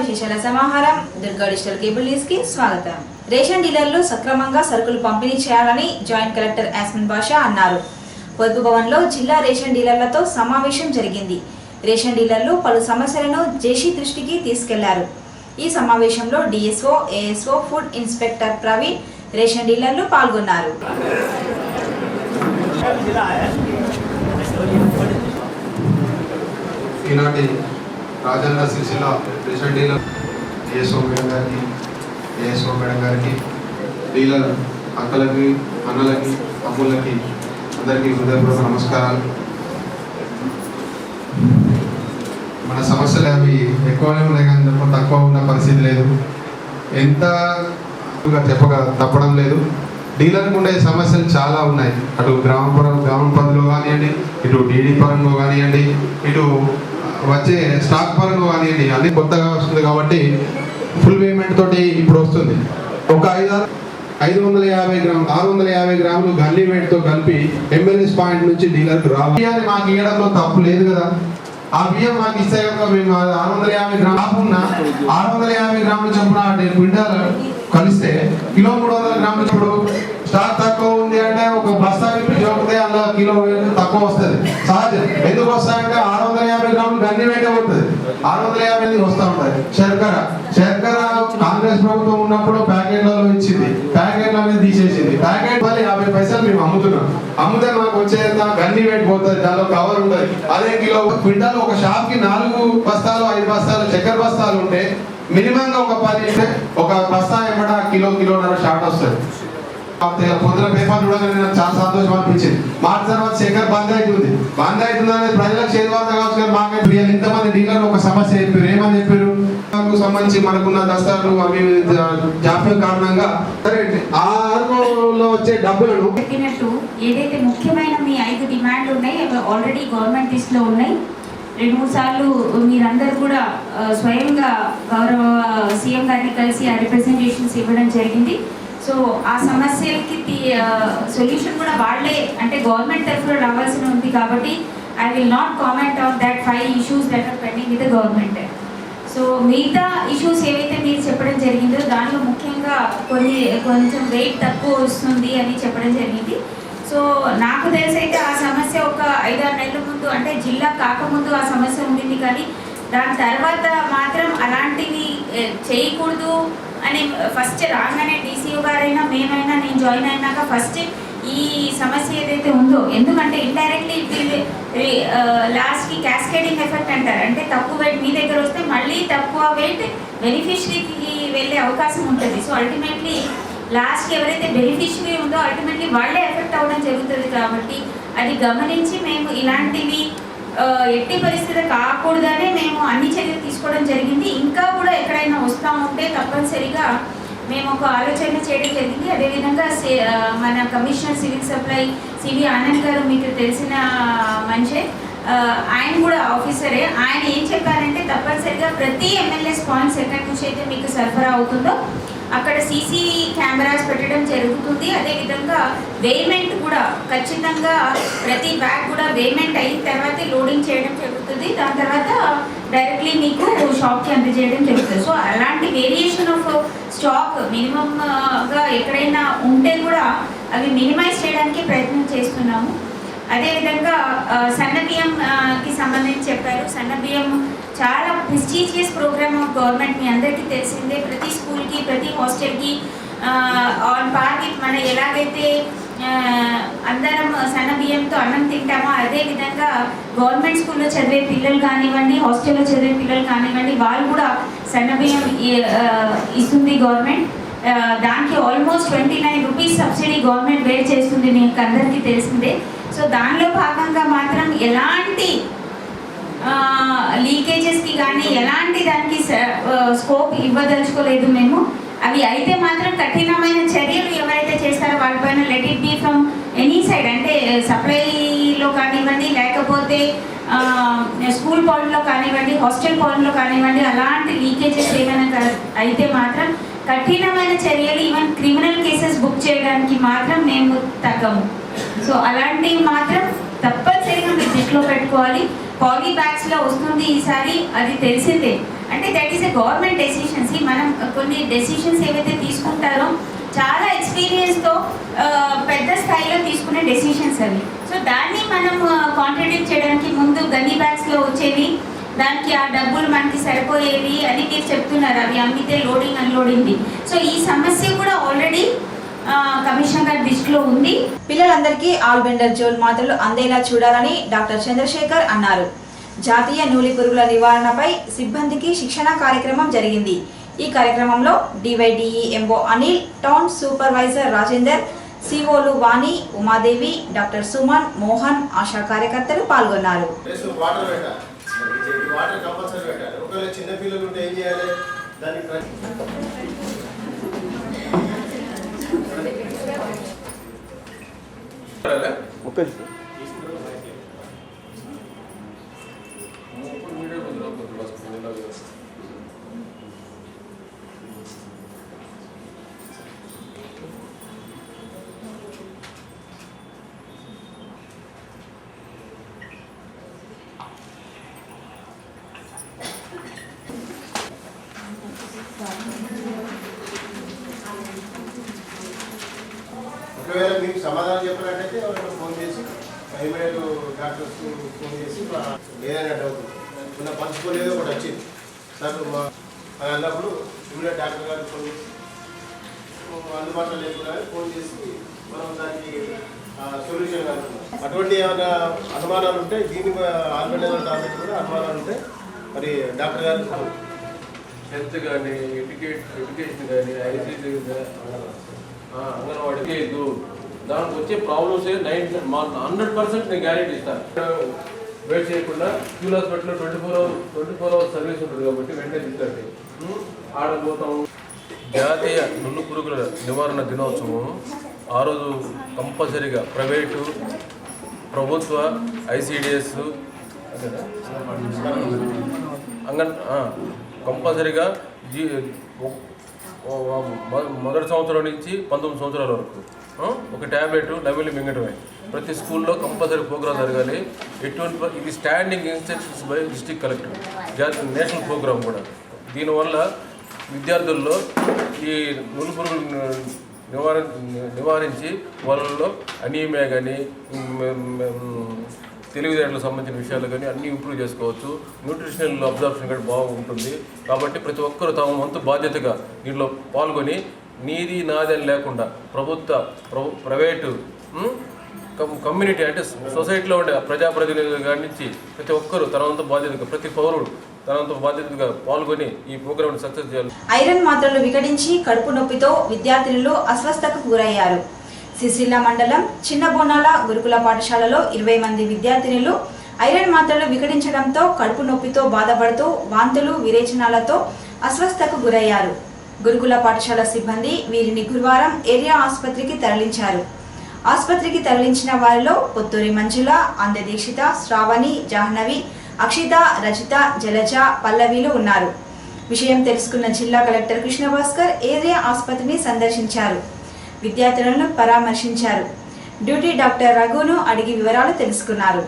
విశేషాల సమాహారం Durga digital cable news కి స్వాగతం. రేషన్ డీలర్లు సక్రమంగా సరుకులు పంపిణీ చేయాలని జాయింట్ కలెక్టర్ యాస్మిన్ బాషా అన్నారు. పొదుపు భవన్ లో జిల్లా రేషన్ డీలర్లతో సమావేశం జరిగింది. రేషన్ డీలర్లు పలు సమస్యలను జేసీ దృష్టికి తీసుకెళ్లారు. ఈ సమావేశంలో DSO, ASO, food inspector Praveen, ration డీలర్లు పాల్గొన్నారు. ఈనాటి Rajanna Sircilla ration dealer DSO madam గారికి, ఏఎస్ఓ మేడం గారికి, డీలర్ అక్కలకి, అన్నలకి, అమ్ములకి అందరికీ హృదయపూర్వక నమస్కారాలు. మన సమస్యలు అవి ఎక్కువనే ఉన్నాయి కానీ తక్కువ ఉన్న పరిస్థితి లేదు. ఎంత చెప్పక తప్పడం లేదు. డీలర్కి ఉండే సమస్యలు చాలా ఉన్నాయి. అటు గ్రామ పద్ధతిలో కానివ్వండి, ఇటు డీడీ పరంగా కానివ్వండి, ఇటు వచ్చే స్టాక్ పరంగా కానివ్వండి, అన్ని కొత్తగా వస్తుంది కాబట్టి ఫుల్ పేమెంట్ తోటి ఇప్పుడు వస్తుంది. ఒక 550 గ్రాములు 650 గ్రాములు గల్లీ వెయిట్తో కలిపి ఎంఎల్ఎస్ పాయింట్ నుంచి డీలర్కి రావాలి. మాకు ఇవ్వడంలో తప్పు లేదు కదా. ఆ బియ్యం మాకు ఇస్తే మేము 650 గ్రాములు 650 గ్రాములు చొప్పున క్వింటాల్ కలిస్తే కిలో 300 గ్రాములు చప్పుడు స్టాక్ తక్కువ ఉంది అంటే ఒక బస్తా విప్పి చూపితే అందులో కిలో తక్కువ వస్తుంది. సహజం. ఎందుకు వస్తాయంటే 650 గ్రాములు గన్ని వెయిట్ అవుతుంది. 650 వస్తూ ఉంటుంది. శర్కర కాంగ్రెస్ ప్రభుత్వం ఉన్నప్పుడు ప్యాకెట్లలో ఇచ్చింది, ప్యాకెట్లు అనేది తీసేసింది. ప్యాకెట్ మళ్ళీ 50 పైసలు మేము అమ్ముతున్నాం. అమ్ముతే మాకు వచ్చేంత గన్ని వెయిట్ పోతుంది, దానిలో కవర్ ఉంటుంది. అదే కిలో క్వింటాల్ ఒక షాప్ కి 4 బస్తాలు 5 బస్తాలు చక్కెర బస్తాలు ఉంటే మినిమంగా ఒక 10 ఒక బస్తా ఏమట కిలోన్నర షార్ట్ వస్తుంది. పొద్దున పేపర్ చూడగానే నాకు చాలా సంతోషం అనిపించింది. మార్చి తర్వాత శేఖర్ బంద్ అవుతుంది అనేది ప్రజలకు చేరువాత కావచ్చు. కానీ మాకు ఇంతమంది డీలర్లు ఒక సమస్య చెప్పారు. ఏమని చెప్పారు? సంబంధించి మనకున్న దస్తాలు అవి జాప్యం కారణంగా సరే ఆ అనుభవంలో వచ్చే డబ్బులను చెప్పినట్టు ఏదైతే ముఖ్యమైన మీ 5 డిమాండ్లు ఉన్నాయి అవి ఆల్రెడీ గవర్నమెంట్ లిస్ట్లో ఉన్నాయి. 2-3 సార్లు మీరందరూ కూడా స్వయంగా గౌరవ సీఎం గారిని కలిసి ఆ రిప్రజెంటేషన్స్ ఇవ్వడం జరిగింది. సో ఆ సమస్యలకి సొల్యూషన్ కూడా వాళ్ళే అంటే గవర్నమెంట్ తరఫున రావాల్సి ఉంది కాబట్టి I will not comment on that 5 issues that are pending with the government. So మిగతా ఇష్యూస్ ఏవైతే మీరు చెప్పడం జరిగిందో దానిలో ముఖ్యంగా కొంచెం వెయిట్ తక్కువ వస్తుంది అని చెప్పడం జరిగింది. సో నాకు తెలిసైతే ఆ సమస్య ఒక 5-6 నెలల ముందు అంటే జిల్లా కాకముందు ఆ సమస్య ఉండింది. కానీ దాని తర్వాత మాత్రం అలాంటివి చేయకూడదు అని ఫస్ట్ రాగానే డీసీఓ గారైనా మేమైనా నేను జాయిన్ అయినాక ఫస్ట్ ఈ సమస్య ఏదైతే ఉందో, ఎందుకంటే ఇండైరెక్ట్లీ లాస్ట్కి క్యాస్కేడింగ్ ఎఫెక్ట్ అంటారు. అంటే తక్కువ వెయిట్ మీ దగ్గర వస్తే మళ్ళీ తక్కువ వెయిట్ బెనిఫిషరీకి వెళ్ళే అవకాశం ఉంటుంది. సో అల్టిమేట్లీ లాస్ట్కి ఎవరైతే బెనిఫిషరీ ఉందో అల్టిమేట్లీ వాళ్ళే ఎఫెక్ట్ అవ్వడం జరుగుతుంది. కాబట్టి అది గమనించి మేము ఇలాంటివి ఎట్టి పరిస్థితి కాకూడదనే మేము అన్ని చర్యలు తీసుకోవడం జరిగింది. ఇంకా కూడా ఎక్కడైనా వస్తూ ఉంటే తప్పనిసరిగా మేము ఒక ఆలోచన చేయడం జరిగింది. అదేవిధంగా మన commissioner civil supply C V Anand గారు మీకు తెలిసిన మనిషే, ఆయన కూడా ఆఫీసరే. ఆయన ఏం చెప్పారంటే తప్పనిసరిగా ప్రతి ఎమ్మెల్యేస్ పాయింట్స్ ఎక్కడి నుంచి అయితే మీకు సరఫరా అవుతుందో అక్కడ సీసీ కెమెరాస్ పెట్టడం జరుగుతుంది. అదేవిధంగా వేమెంట్ కూడా ఖచ్చితంగా ప్రతి బ్యాగ్ కూడా వేమెంట్ అయిన తర్వాత లోడింగ్ చేయడం జరుగుతుంది. దాని తర్వాత డైరెక్ట్లీ మీకు షాప్కి అందజేయడం జరుగుతుంది. సో అలాంటి వేరియేషన్ ఆఫ్ స్టాక్ మినిమంగా ఎక్కడైనా ఉంటే కూడా అవి మినిమైజ్ చేయడానికి ప్రయత్నం చేస్తున్నాము. అదేవిధంగా సన్న బియ్యంకి సంబంధించి చెప్పారు. సన్న బియ్యం చాలా ప్రెస్టీజియస్ ప్రోగ్రామ్ ఆఫ్ గవర్నమెంట్, మీ అందరికీ తెలిసిందే. ప్రతి స్కూల్కి ప్రతి హాస్టల్కి ఆన్ పార్ విత్ మన ఎలాగైతే అందరం సన్న బియ్యంతో అన్నం తింటామో అదేవిధంగా గవర్నమెంట్ స్కూల్లో చదివే పిల్లలు కానివ్వండి, హాస్టల్లో చదివే పిల్లలు కానివ్వండి, వాళ్ళు కూడా సన్న బియ్యం ఇస్తుంది గవర్నమెంట్. దానికి almost 29 rupees subsidy government wear చేస్తుంది, మీకు అందరికీ తెలిసిందే. సో దానిలో భాగంగా మాత్రం ఎలాంటి లీకేజెస్కి కానీ ఎలాంటి దానికి స్కోప్ ఇవ్వదలుచుకోలేదు మేము. అవి అయితే మాత్రం కఠినమైన చర్యలు ఎవరైతే చేస్తారో వాళ్ళపైన let it be from any side, అంటే సప్లైలో కానివ్వండి, లేకపోతే స్కూల్ పాయింట్లో కానివ్వండి, హాస్టల్ పాయింట్లో కానివ్వండి, అలాంటి లీకేజెస్ ఏమైనా అయితే మాత్రం కఠినమైన చర్యలు, ఈవెన్ క్రిమినల్ కేసెస్ బుక్ చేయడానికి మాత్రం మేము తగ్గము. సో అలాంటివి మాత్రం తప్పనిసరిగా మీరు దృష్టిలో పెట్టుకోవాలి. పాలీ బ్యాగ్స్లో వస్తుంది ఈసారి, అది తెలిసిందే. అంటే that is a government decisions. మనం కొన్ని డెసిషన్స్ ఏవైతే తీసుకుంటారో చాలా ఎక్స్పీరియన్స్తో పెద్ద స్థాయిలో తీసుకునే డెసిషన్స్ అవి. సో దాన్ని మనం కాంట్రడిక్ట్ చేయడానికి ముందు గన్నీ బ్యాగ్స్లో వచ్చేవి, దానికి ఆ డబ్బులు మనకి సరిపోయేవి అని మీరు చెప్తున్నారు, అవి అమ్మితే లోడింగ్ అన్లోడింగ్. సో ఈ సమస్య కూడా ఆల్రెడీ కమిషనర్ గారి దృష్టిలో ఉంది. పిల్లలందరికీ ఆల్బెండర్ జోల్ మాత్రలు అందేలా చూడాలని డాక్టర్ చంద్రశేఖర్ అన్నారు. జాతీయ నూలి పురుగుల నివారణపై సిబ్బందికి శిక్షణ కార్యక్రమం జరిగింది. ఈ కార్యక్రమంలో డివైడిఈఎంఓ అనిల్, టౌన్ సూపర్వైజర్ రాజేందర్, సిఓలు వాణి, ఉమాదేవి, డాక్టర్ సుమన్, మోహన్, ఆశా కార్యకర్తలు పాల్గొన్నారు. ఒకవేళ మీకు సమాధానం చెప్పినట్టయితే ఎవరైనా ఫోన్ చేసి ఇమీడియట్ డాక్టర్స్ ఫోన్ చేసి ఏదైనా డౌట్ ఉన్న పంచుకోలేదు ఒకటి వచ్చింది సార్ మా అని అన్నప్పుడు ఇమీడియట్ డాక్టర్ గారికి ఫోన్ చేసి అందుబాటులో లేకుండా ఫోన్ చేసి మనం దానికి సొల్యూషన్ కనుక్కున్నాం. అటువంటి ఏమైనా అనుమానాలు ఉంటే దీనికి ఆల్బెండజోల్ టాబ్లెట్ కూడా అనుమానాలు ఉంటే మరి డాక్టర్ గారు హెల్త్ కానీ ఎడ్యుకేషన్ కానీ ఐసీసీ అంగన్వాడీ లేదు, దానికి వచ్చే ప్రాబ్లమ్స్ 100% నేను గ్యారెంటీ ఇస్తాను. వెయిట్ చేయకుండా క్యూల్ హాస్పిటల్లో 24 hours సర్వీస్ ఉంటుంది కాబట్టి వెంటనే తీసుకండి ఆడపోతాం. జాతీయ నులు పురుగుల నివారణ దినోత్సవం ఆ రోజు కంపల్సరీగా ప్రైవేటు, ప్రభుత్వ, ఐసిడిఎస్ కంపల్సరీగా మొదటి సంవత్సరం నుంచి 19 సంవత్సరాల వరకు ఒక ట్యాబ్లెట్ నమిలి మింగటమే. ప్రతి స్కూల్లో కంపల్సరీ ప్రోగ్రామ్ జరగాలి. ఇది standing instructions by district collector, national programme కూడా. దీనివల్ల విద్యార్థుల్లో ఈ నులు పురుగులు నివారించి వాళ్ళలో అనీమియా కానీ తెలివితేటలకు సంబంధించిన విషయాలు కానీ అన్నీ ఇంప్రూవ్ చేసుకోవచ్చు. న్యూట్రిషనల్ అబ్జర్ప్షన్ కూడా బాగుంటుంది. కాబట్టి ప్రతి ఒక్కరూ తమ వంతు బాధ్యతగా దీంట్లో పాల్గొని నీది నాది అని లేకుండా ప్రైవేటు కమ్యూనిటీ అంటే సొసైటీలో ఉండే ప్రజాప్రతినిధుల కాడి నుంచి ప్రతి ఒక్కరూ తన వంతు బాధ్యతగా, ప్రతి పౌరుడు తన వంతు బాధ్యతగా పాల్గొని ఈ ప్రోగ్రామ్ని సక్సెస్ చేయాలి. ఐరన్ మాత్రలు వికటించి కడుపు నొప్పితో విద్యార్థినులు అస్వస్థతకు గురయ్యారు. సిరిసిల్ల మండలం చిన్నబోనాల గురుకుల పాఠశాలలో 20 మంది విద్యార్థినులు ఐరన్ మాత్రలు వికటించడంతో కడుపు నొప్పితో బాధపడుతూ వాంతులు, విరేచనాలతో అస్వస్థతకు గురయ్యారు. గురుకుల పాఠశాల సిబ్బంది వీరిని గురువారం ఏరియా ఆసుపత్రికి తరలించారు. ఆసుపత్రికి తరలించిన వారిలో పొత్తూరి మంజుల, అందె దీక్షిత, శ్రావణి, జాహ్నవి, అక్షిత, రజిత, జలజ, పల్లవిలు ఉన్నారు. విషయం తెలుసుకున్న జిల్లా కలెక్టర్ కృష్ణభాస్కర్ ఏరియా ఆసుపత్రిని సందర్శించారు. విద్యార్థులను పరామర్శించారు. డ్యూటీ డాక్టర్ రఘును అడిగి వివరాలు తెలుసుకున్నారు.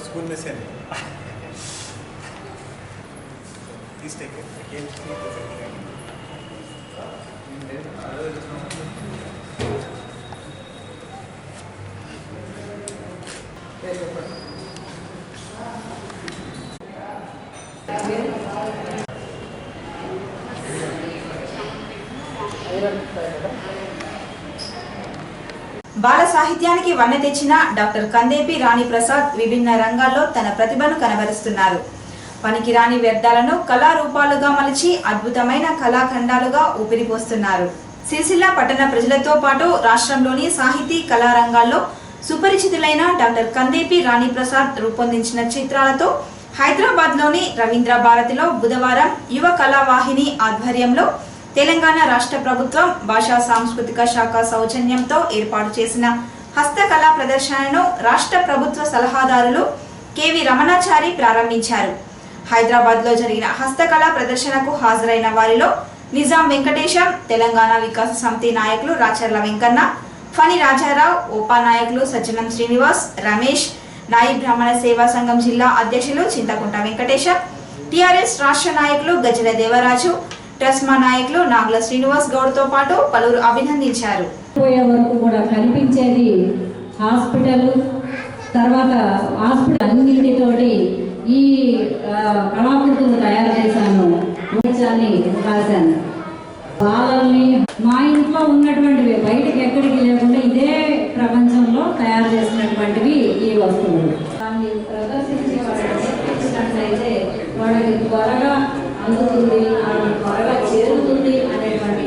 स्कूल में से नहीं प्लीज टेक इट अगेन ఐరన్ బాల సాహిత్యానికి వన్నె తెచ్చిన డాక్టర్ కందేపి రాణి ప్రసాద్ విభిన్న రంగాల్లో తన ప్రతిభను కనబరుస్తున్నారు. పనికిరాని వ్యర్థాలను కళారూపాలుగా మలిచి అద్భుతమైన కళాఖండాలుగా ఊపిరిపోస్తున్నారు. సిరిసిల్ల పట్టణ ప్రజలతో పాటు రాష్ట్రంలోని సాహితీ కళారంగాల్లో సుపరిచితులైన డాక్టర్ కందేపి రాణి ప్రసాద్ రూపొందించిన చిత్రాలతో హైదరాబాద్లోని రవీంద్ర భారతిలో బుధవారం యువ కళావాహిని ఆధ్వర్యంలో తెలంగాణ రాష్ట్ర ప్రభుత్వం భాషా సాంస్కృతిక శాఖ సౌజన్యంతో ఏర్పాటు చేసిన హస్తకళా ప్రదర్శనను రాష్ట్ర ప్రభుత్వ సలహాదారులు కెవి రమణాచారి ప్రారంభించారు. హైదరాబాద్లో జరిగిన హస్తకళా ప్రదర్శనకు హాజరైన వారిలో నిజాం వెంకటేశం, తెలంగాణ వికాస సమితి నాయకులు రాచర్ల వెంకన్న, ఫణి రాజారావు, ఓపా నాయకులు సజ్జనం శ్రీనివాస్, రమేష్, నాయి బ్రాహ్మణ సేవా సంఘం జిల్లా అధ్యక్షులు చింతకుంట వెంకటేశం, టిఆర్ఎస్ రాష్ట్ర నాయకులు గజల దేవరాజు, ట్రస్మా నాయకులు నాగుల శ్రీనివాస్ గౌడ్తో పాటు పలువురు అభినందించారు. పోయే వరకు కూడా కనిపించేది హాస్పిటల్, తర్వాత హాస్పిటల్ అన్నింటితోటి ఈ కళాకృతులు తయారు చేశాను, రాశాను. బాలల్ని మా ఇంట్లో ఉన్నటువంటివి బయటకి ఎక్కడికి లేకుండా ఇదే ప్రపంచంలో తయారు చేసినటువంటివి ఈ వస్తువులు. దాన్ని ప్రదర్శించి అయితే వాళ్ళకి త్వరగా అందుతుంది, త్వరగా చేరుతుంది అనేటువంటి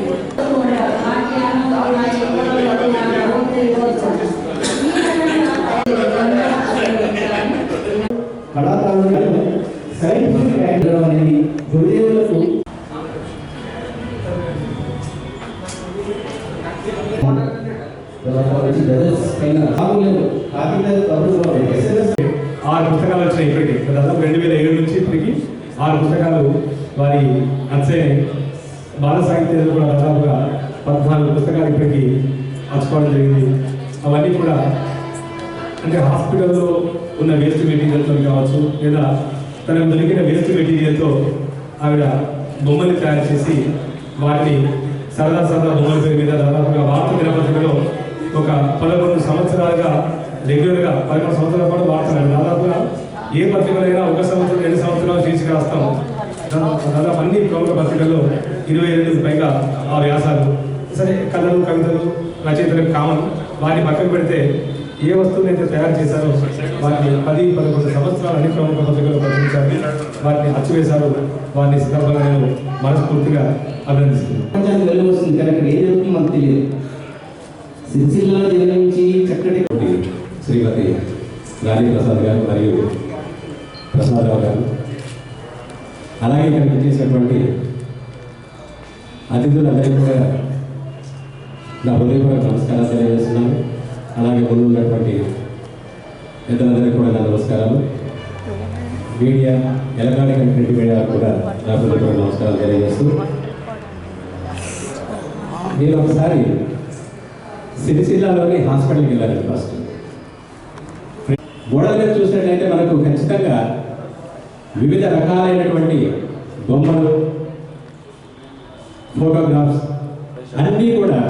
కళాకారులు సైంటిఫిక్ డయాగ్రామ్ అనేది గురుదేవులకు ఆరు పుస్తకాలు వచ్చినాయి. ఇప్పటికి దాదాపు 2007 నుంచి ఇప్పటికి 6 పుస్తకాలు వారి నచ్చాయి. బాల సాహిత్యాలు కూడా దాదాపుగా 14 పుస్తకాలు ఇప్పటికి పంచుకోవడం జరిగింది. అవన్నీ కూడా అంటే హాస్పిటల్లో ఉన్న వేస్ట్ మెటీరియల్తో కావచ్చు, లేదా తనకు దొరికిన వేస్ట్ మెటీరియల్తో ఆవిడ బొమ్మలు తయారు చేసి వాటిని సరదా బొమ్మల పేరు మీద దాదాపుగా వార్త దినపత్రికలో ఒక 11 సంవత్సరాలుగా రెగ్యులర్గా 11 సంవత్సరాల పాటు వాడుతున్నాను. దాదాపుగా ఏ పత్రికలైనా 1 సంవత్సరం 2 సంవత్సరాలు శీర్షిక రాస్తాం. దాదాపు అన్ని ప్రముఖ పత్రికల్లో 22 పైగా ఆ వ్యాసాలు. సరే, కథలు, కవితలు రచయితలకు కామన్. వాటిని పక్కన పెడితే ఏ వస్తువుని అయితే తయారు చేశారో వాటిని 10-11 సంవత్సరాలు అన్ని ప్రముఖ పత్రికల్లో ప్రచురించారు, వాటిని అచ్చువేశారు. వారిని సందర్భంగా నేను మనస్ఫూర్తిగా అభినందిస్తున్నాను. వెళ్ళవస్తుంది కానీ అక్కడ ఏం జరుగుతుందో మనకు తెలియదు. సిరిసిల్ల జిల్లా నుంచి చక్కటి శ్రీమతి రాణి ప్రసాద్ గారు మరియు ప్రసాదరావు గారు, అలాగే ఇక్కడికి చేసినటువంటి అతిథులందరికీ కూడా నా హృదయపూర్వక నమస్కారాలు తెలియజేస్తున్నాను. అలాగే ముందు ఉన్నటువంటి పెద్దలందరికీ కూడా నా నమస్కారాలు. Media, electronic and print media కూడా నా హృదయపూర్వక నమస్కారాలు తెలియజేస్తూ, నేను ఒకసారి సిరిసిల్లాలోని హాస్పిటల్కి వెళ్ళాను. ఫస్ట్ గోడల మీద చూసినట్లయితే మనకు ఖచ్చితంగా వివిధ రకాలైనటువంటి బొమ్మలు, ఫోటోగ్రాఫ్స్ అన్నీ కూడా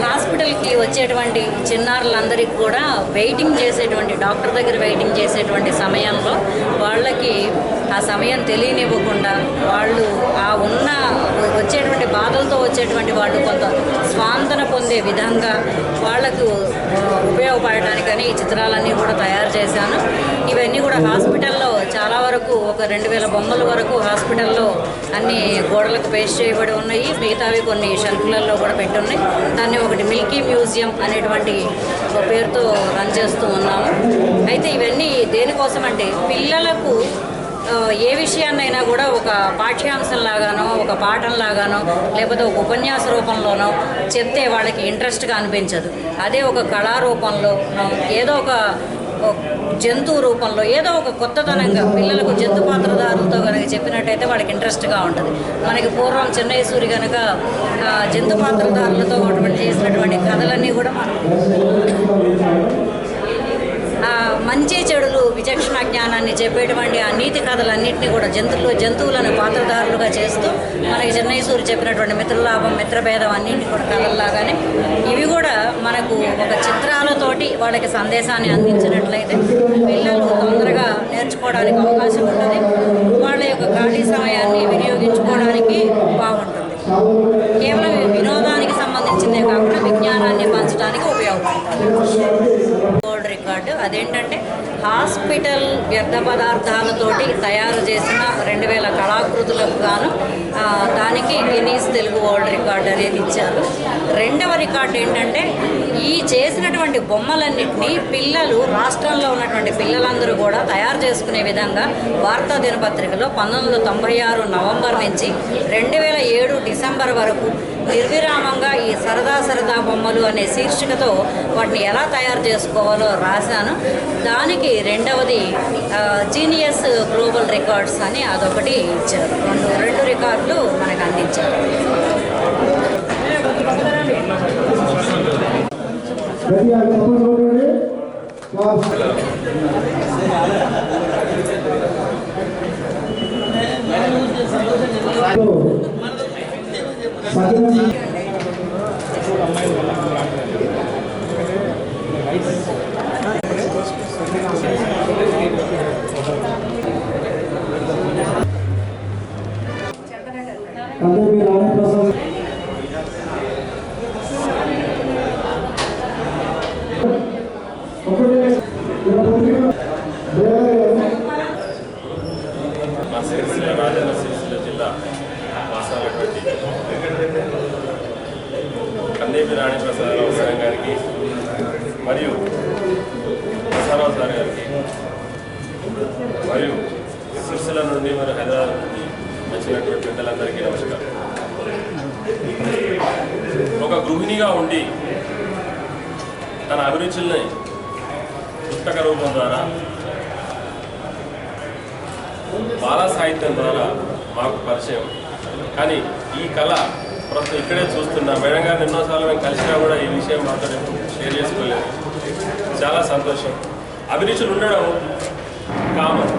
హాస్పిటల్కి వచ్చేటువంటి చిన్నారులందరికీ కూడా వెయిటింగ్ చేసేటువంటి డాక్టర్ దగ్గర వెయిటింగ్ చేసేటువంటి సమయంలో వాళ్ళకి ఆ సమయం తెలియనివ్వకుండా వాళ్ళు ఆ ఉన్న వచ్చేటువంటి బాధలతో వచ్చేటువంటి వాళ్ళు కొంత స్వాంతన పొందే విధంగా వాళ్లకు ఉపయోగపడటానికని ఈ చిత్రాలన్నీ కూడా తయారు చేశాను. ఇవన్నీ కూడా హాస్పిటల్లో చాలా వరకు ఒక 2000 బొమ్మల వరకు హాస్పిటల్లో అన్ని గోడలకు పేస్ట్ చేయబడి ఉన్నాయి. మిగతావి కొన్ని షెల్ఫ్లలో కూడా పెట్టున్నాయి. దాన్ని ఒకటి మిల్కీ మ్యూజియం అనేటువంటి పేరుతో రన్ చేస్తూ ఉన్నాము. అయితే ఇవన్నీ దేనికోసం అంటే పిల్లలకు ఏ విషయాన్నైనా కూడా ఒక పాఠ్యాంశం లాగానో, ఒక పాఠం లాగానో, లేకపోతే ఒక ఉపన్యాస రూపంలోనో చెప్తే వాళ్ళకి ఇంట్రెస్ట్గా అనిపించదు. అదే ఒక కళారూపంలో ఏదో ఒక జంతువు రూపంలో ఏదో ఒక కొత్తదనంగా పిల్లలకు జంతు పాత్రధారులతో కనుక చెప్పినట్టయితే వాళ్ళకి ఇంట్రెస్ట్గా ఉంటుంది. మనకి పూర్వం చెన్నై సూరి కనుక జంతు పాత్రధారులతో చేసినటువంటి కథలన్నీ కూడా మనం మంచి చెడులు విచక్షణ జ్ఞానాన్ని చెప్పేటువంటి ఆ నీతి కథలన్నింటినీ కూడా జంతువులను పాత్రధారులుగా చేస్తూ మనకి చెన్నై సూరి చెప్పినటువంటి మిత్రలాభం మిత్రభేదం అన్నింటినీ కూడా కథల్లాగానే ఇవి కూడా మనకు ఒక చిత్రాలతోటి వాళ్ళకి సందేశాన్ని అందించినట్లయితే పిల్లలు తొందరగా నేర్చుకోవడానికి అవకాశం ఉంటుంది. వాళ్ళ యొక్క ఖాళీ సమయాన్ని వినియోగించుకోవడానికి బాగుంటుంది. కేవలం వినోదానికి సంబంధించిందే కాకుండా విజ్ఞానాన్ని పంచడానికి ఉపయోగపడుతుంది. వరల్డ్ రికార్డు అదేంటంటే హాస్పిటల్ వ్యర్థ పదార్థాలతోటి తయారు చేసిన 2000 కళాకృతులకు గాను దానికి గిన్నీస్ తెలుగు వరల్డ్ రికార్డు అనేది ఇచ్చారు. రెండవ రికార్డు ఏంటంటే ఈ చేసినటువంటి బొమ్మలన్నింటినీ పిల్లలు రాష్ట్రంలో ఉన్నటువంటి పిల్లలందరూ కూడా తయారు చేసుకునే విధంగా వార్తా దినపత్రికలో 1996 నవంబర్ నుంచి 2007 డిసెంబర్ వరకు నిర్విరామంగా ఈ సరదా బొమ్మలు అనే శీర్షికతో వాటిని ఎలా తయారు చేసుకోవాలో రాశాను. దానికి రెండవది జీనియస్ గ్లోబల్ రికార్డ్స్ అని అదొకటి ఇచ్చారు. రెండు రికార్డులు మనకు అందించారు. కందేపి రాణి ప్రసాదరావు సార్ గారికి మరియు ప్రసాదరావు సార్ గారికి మరియు సిరిసిల్ల నుండి మరియు హైదరాబాద్ నుండి వచ్చినటువంటి పెద్దలందరికీ నమస్కారం. ఒక గృహిణిగా ఉండి తన అభిరుచుల్ని పుస్తక రూపం ద్వారా బాల సాహిత్యం ద్వారా మాకు పరిచయం. కానీ ఈ కళ ప్రస్తుతం ఇక్కడే చూస్తున్నా. మేడం గారిని ఎన్నోసార్లు మేము కలిసినా కూడా ఈ విషయం మాతో షేర్ చేసుకోలేదు. చాలా సంతోషం. అభిరుచులు ఉండడం కామన్,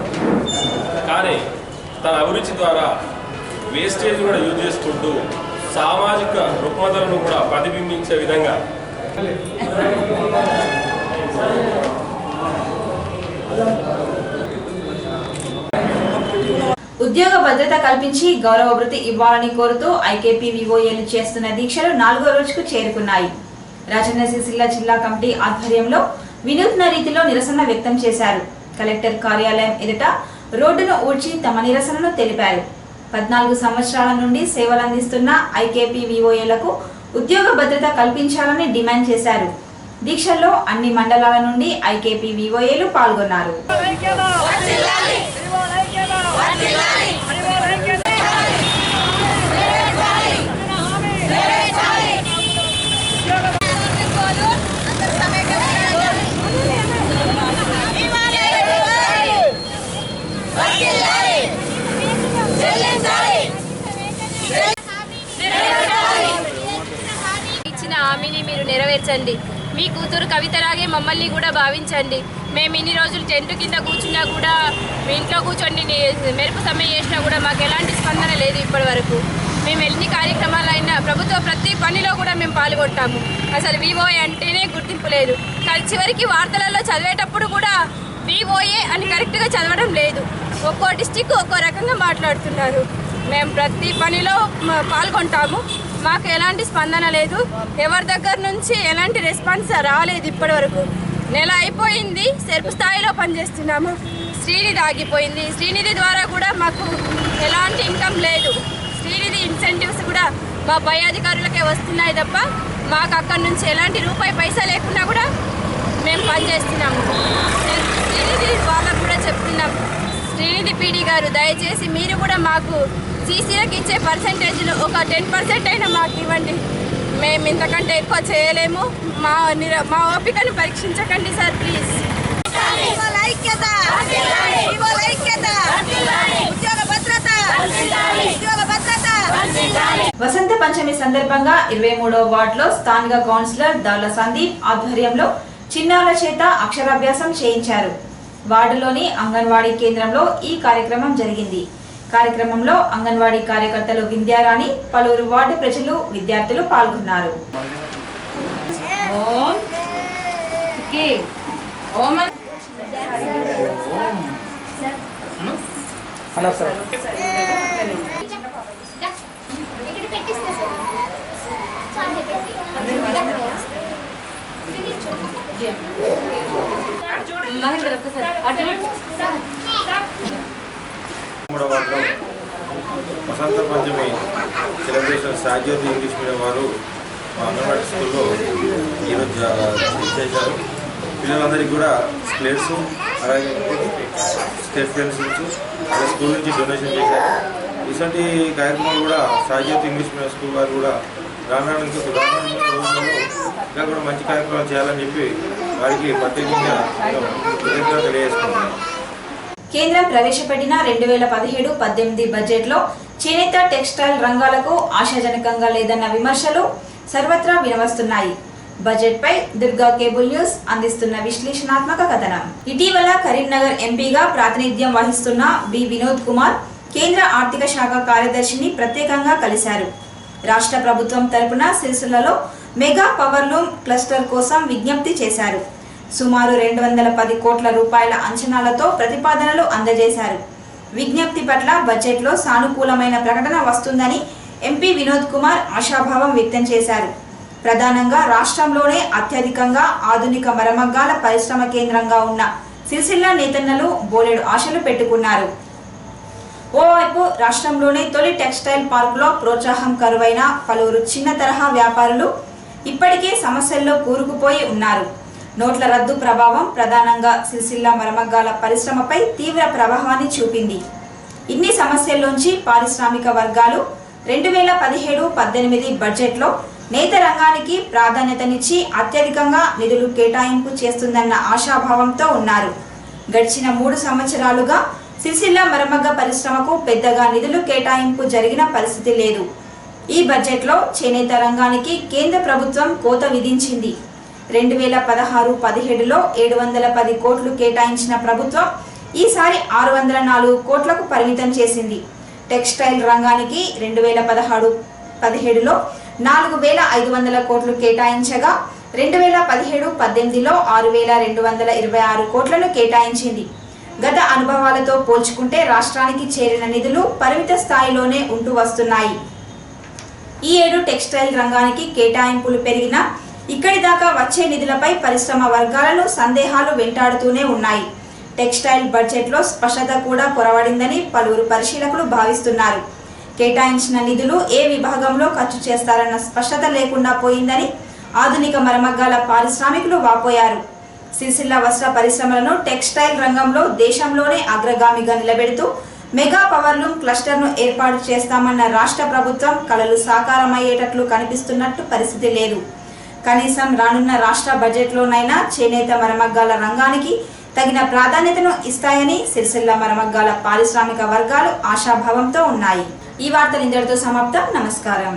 కానీ తన అభిరుచి ద్వారా వేస్టేజ్ కూడా యూజ్ చేసుకుంటూ సామాజిక రుగ్మతలను కూడా ప్రతిబింబించే విధంగా ఉద్యోగ భద్రత కల్పించి గౌరవ వృత్తి ఇవ్వాలని కోరుతూ ఐకేపీ వివోఏలు చేస్తున్న దీక్షలు 4వ రోజుకు చేరుకున్నాయి. రాజన్న సిరిసిల్ల జిల్లా కమిటీ ఆధ్వర్యంలో వినూత్న రీతిలో నిరసన వ్యక్తం చేశారు. కలెక్టర్ కార్యాలయం ఎదుట రోడ్డును ఊడ్చి తమ నిరసనను తెలిపారు. 14 సంవత్సరాల నుండి సేవలందిస్తున్న ఐకేపీ వివోఏలకు ఉద్యోగ భద్రత కల్పించాలని డిమాండ్ చేశారు. దీక్షల్లో అన్ని మండలాల నుండి ఐకేపీ వివోఏలు పాల్గొన్నారు. ఇచ్చిన హామీని మీరు నెరవేర్చండి. మీ కూతురు కవితలాగే మమ్మల్ని కూడా భావించండి. మేము ఇన్ని రోజులు టెంట్ కింద కూర్చున్నా కూడా, మీ ఇంట్లో కూర్చొని మెరుపు సమ్మె చేసినా కూడా మాకు ఎలాంటి స్పందన లేదు ఇప్పటి వరకు. మేము ఎన్ని కార్యక్రమాలైనా ప్రభుత్వ ప్రతి పనిలో కూడా మేము పాల్గొంటాము. అసలు వివోఏ అంటేనే గుర్తింపు లేదు. కానీ చివరికి వార్తలలో చదివేటప్పుడు కూడా వివోఏ అని కరెక్ట్గా చదవడం లేదు. ఒక్కో డిస్టిక్ ఒక్కో రకంగా మాట్లాడుతున్నారు. మేము ప్రతి పనిలో పాల్గొంటాము. మాకు ఎలాంటి స్పందన లేదు. ఎవరి దగ్గర నుంచి ఎలాంటి రెస్పాన్స్ రాలేదు ఇప్పటి వరకు. నెల అయిపోయింది, సెర్పు స్థాయిలో పనిచేస్తున్నాము. శ్రీనిధి ఆగిపోయింది. శ్రీనిధి ద్వారా కూడా మాకు ఎలాంటి ఇన్కమ్ లేదు. శ్రీనిధి ఇన్సెంటివ్స్ కూడా మా పై అధికారులకే వస్తున్నాయి తప్ప మాకు అక్కడి నుంచి ఎలాంటి రూపాయి పైసా లేకున్నా కూడా మేము పనిచేస్తున్నాము. శ్రీనిధి వాళ్ళకు కూడా చెప్తున్నాం, శ్రీనిధి పీడీ గారు దయచేసి మీరు కూడా మాకు సీసీలకు ఇచ్చే పర్సెంటేజ్లో ఒక 10% అయినా మాకు ఇవ్వండి. మేము ఇంతకంటే ఎక్కువ చేయలేము. మా ఓపికను పరీక్షించకండి సార్, ప్లీజ్. ఐక్యత ఐక్యత ఉద్యోగ భద్రత వసంత పంచమి సందర్భంగా 23వ వార్డులో స్థానిక కౌన్సిలర్ దాళ్ల సందీప్ ఆధ్వర్యంలో చిన్నారుల చేత అక్షరాభ్యాసం చేయించారు. వార్డులోని అంగన్వాడీ కేంద్రంలో ఈ కార్యక్రమం జరిగింది. కార్యక్రమంలో అంగన్వాడీ కార్యకర్తలు వింధ్యారాణి, పలువురు వార్డు ప్రజలు, విద్యార్థులు పాల్గొన్నారు. వసంత పంచమి సెలబ్రేషన్ సాజ్యోతి ఇంగ్లీష్ మీడియం వారు అంగన్వాడీ స్కూల్లో ఈరోజు చేశారు. పిల్లలందరికీ కూడా స్లేట్స్, అలాగే స్టేట్ పెన్సిల్స్ అలాగే స్కూల్ నుంచి డొనేషన్ చేశారు. ఇటువంటి కార్యక్రమాలు కూడా సాజ్యోతి ఇంగ్లీష్ మీడియం స్కూల్ వారు కూడా రానున్న రోజుల్లో ఇంకా కూడా మంచి కార్యక్రమాలు చేయాలని చెప్పి వారికి ప్రత్యేకంగా కృతజ్ఞతలు తెలియజేసుకుంటున్నాను. కేంద్రం ప్రవేశపెట్టిన 2017-18 బడ్జెట్లో చేనేత, టెక్స్టైల్ రంగాలకు ఆశాజనకంగా లేదన్న విమర్శలు సర్వత్రా వినవస్తున్నాయి. బడ్జెట్పై దుర్గా కేబుల్ న్యూస్ అందిస్తున్న విశ్లేషణాత్మక కథనం. ఇటీవల కరీంనగర్ ఎంపీగా ప్రాతినిధ్యం వహిస్తున్న బి వినోద్ కుమార్ కేంద్ర ఆర్థిక శాఖ కార్యదర్శిని ప్రత్యేకంగా కలిశారు. రాష్ట్ర ప్రభుత్వం తరపున సిరిసిల్లలో మెగా పవర్లూమ్ క్లస్టర్ కోసం విజ్ఞప్తి చేశారు. సుమారు 210 కోట్ల రూపాయల అంచనాలతో ప్రతిపాదనలు అందజేశారు. విజ్ఞప్తి పట్ల బడ్జెట్లో సానుకూలమైన ప్రకటన వస్తుందని ఎంపీ వినోద్ కుమార్ ఆశాభావం వ్యక్తం చేశారు. ప్రధానంగా రాష్ట్రంలోనే అత్యధికంగా ఆధునిక మరమగ్గాల పరిశ్రమ కేంద్రంగా ఉన్న సిరిసిల్ల నేతన్నలు బోలెడు ఆశలు పెట్టుకున్నారు. ఓవైపు రాష్ట్రంలోనే తొలి టెక్స్టైల్ పార్కులో ప్రోత్సాహం కరువైన పలువురు చిన్న తరహా వ్యాపారులు ఇప్పటికే సమస్యల్లో కూరుకుపోయి ఉన్నారు. నోట్ల రద్దు ప్రభావం ప్రధానంగా సిరిసిల్ల మరమగ్గాల పరిశ్రమపై తీవ్ర ప్రభావాన్ని చూపింది. ఇన్ని సమస్యల్లోంచి పారిశ్రామిక వర్గాలు 2017-18 బడ్జెట్లో నేత రంగానికి ప్రాధాన్యతనిచ్చి అత్యధికంగా నిధులు కేటాయింపు చేస్తుందన్న ఆశాభావంతో ఉన్నారు. గడిచిన 3 సంవత్సరాలుగా సిరిసిల్ల మరమగ్గ పరిశ్రమకు పెద్దగా నిధులు కేటాయింపు జరిగిన పరిస్థితి లేదు. ఈ బడ్జెట్లో చేనేత రంగానికి కేంద్ర ప్రభుత్వం కోత విధించింది. 2016-17లో 710 కోట్లు కేటాయించిన ప్రభుత్వం ఈసారి 604 కోట్లకు పరిమితం చేసింది. టెక్స్టైల్ రంగానికి 2016-17లో 4500 కోట్లు కేటాయించగా 2017-18లో 6226 కోట్లను కేటాయించింది. గత అనుభవాలతో పోల్చుకుంటే రాష్ట్రానికి చేరిన నిధులు పరిమిత స్థాయిలోనే ఉంటూ వస్తున్నాయి. ఈ ఏడు టెక్స్టైల్ రంగానికి కేటాయింపులు పెరిగినా ఇక్కడి దాకా వచ్చే నిధులపై పరిశ్రమ వర్గాలను సందేహాలు వెంటాడుతూనే ఉన్నాయి. టెక్స్టైల్ బడ్జెట్లో స్పష్టత కూడా కొరవడిందని పలువురు పరిశీలకులు భావిస్తున్నారు. కేటాయించిన నిధులు ఏ విభాగంలో ఖర్చు చేస్తారన్న స్పష్టత లేకుండా పోయిందని ఆధునిక మరమగ్గాల పారిశ్రామికులు వాపోయారు. సిరిసిల్ల వస్త్ర పరిశ్రమలను టెక్స్టైల్ రంగంలో దేశంలోనే అగ్రగామిగా నిలబెడుతూ మెగా పవర్లూమ్ క్లస్టర్ను ఏర్పాటు చేస్తామన్న రాష్ట్ర ప్రభుత్వం కలలు సాకారమయ్యేటట్లు కనిపిస్తున్నట్టు పరిస్థితి లేదు. కనీసం రానున్న రాష్ట్ర బడ్జెట్లోనైనా చేనేత మరమగ్గాల రంగానికి తగిన ప్రాధాన్యతను ఇస్తాయని సిరిసిల్ల మరమగ్గాల పారిశ్రామిక వర్గాలు ఆశాభావంతో ఉన్నాయి. ఈ వార్తలు ఇంతటితో సమాప్తం. నమస్కారం.